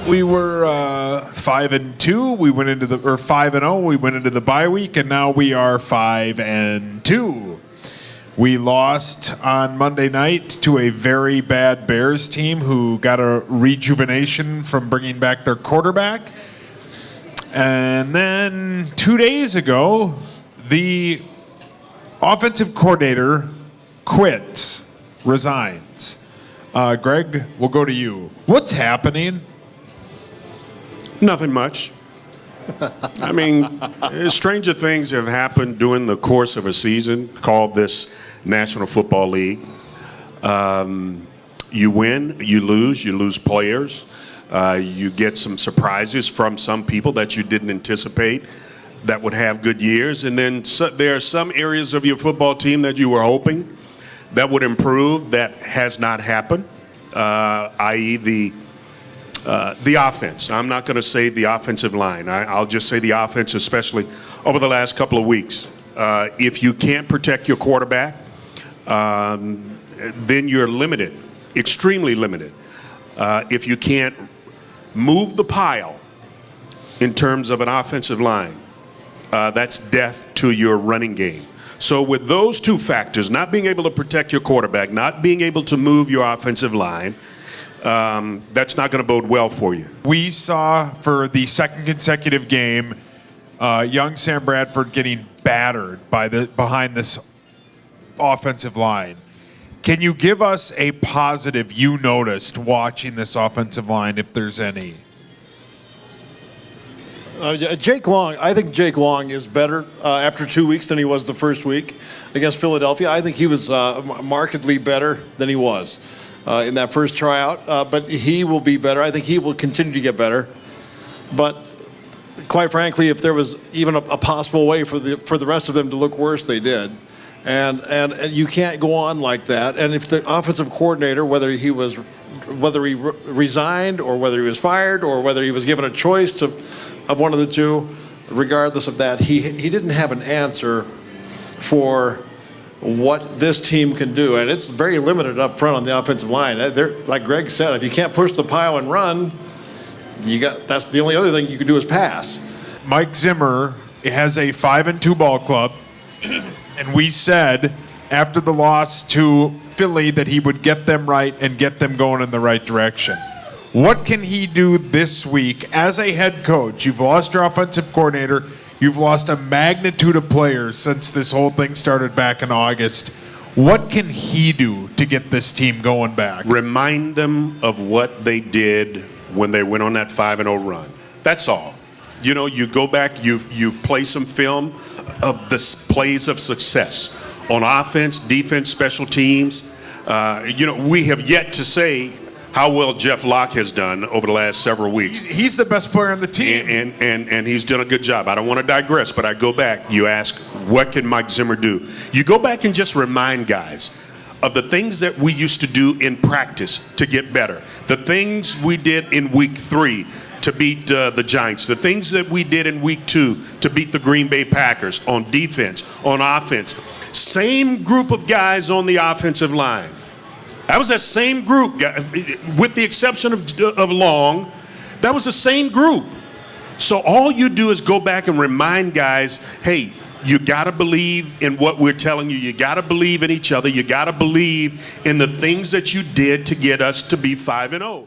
We were 5-2. We went into the 5-0. We went into the bye week, and now we are 5-2. We lost on Monday night to a very bad Bears team who got a rejuvenation from bringing back their quarterback. And then 2 days ago, the offensive coordinator quits, resigns. Greg, we'll go to you. What's happening? Nothing much. I mean, stranger things have happened during the course of a season called this National Football League. You win, you lose players. You get some surprises from some people that you didn't anticipate that would have good years. And then there are some areas of your football team that you were hoping that would improve that has not happened, i.e. the offense. I'm not going to say the offensive line. I'll just say the offense, especially over the last couple of weeks. If you can't protect your quarterback, then you're limited, extremely limited. If you can't move the pile in terms of an offensive line, that's death to your running game. So with those two factors, not being able to protect your quarterback, not being able to move your offensive line, that's not going to bode well for you. We saw for the second consecutive game, young Sam Bradford getting battered behind this offensive line. Can you give us a positive you noticed watching this offensive line, if there's any? Jae Gwang, I think Jae Gwang is better after 2 weeks than he was the first week against Philadelphia. I think he was markedly better than he was in that first tryout, but he will be better. I think he will continue to get better. But quite frankly, if there was even a possible way for the rest of them to look worse, they did. And you can't go on like that. And if the offensive coordinator, whether he resigned or whether he was fired or whether he was given a choice of one of the two, regardless of that, he didn't have an answer for what this team can do. And it's very limited up front on the offensive line. Like Greg said, if you can't push the pile and run, that's the only other thing you can do is pass. Mike Zimmer has a 5-2 ball club, and we said after the loss to Philly that he would get them right and get them going in the right direction. What can he do this week as a head coach? You've lost your offensive coordinator. You've lost a magnitude of players since this whole thing started back in August. What can he do to get this team going back? Remind them of what they did when they went on that 5-0 run. That's all. You know, you go back, you play some film of the plays of success on offense, defense, special teams. We have yet to say how well Jeff Locke has done over the last several weeks. He's the best player on the team. And he's done a good job. I don't want to digress, but I go back. You ask, what can Mike Zimmer do? You go back and just remind guys of the things that we used to do in practice to get better. The things we did in week 3 to beat the Giants. The things that we did in week 2 to beat the Green Bay Packers on defense, on offense. Same group of guys on the offensive line. That was that same group, with the exception of Long. That was the same group. So all you do is go back and remind guys, hey, you got to believe in what we're telling you. You got to believe in each other. You got to believe in the things that you did to get us to be 5-0.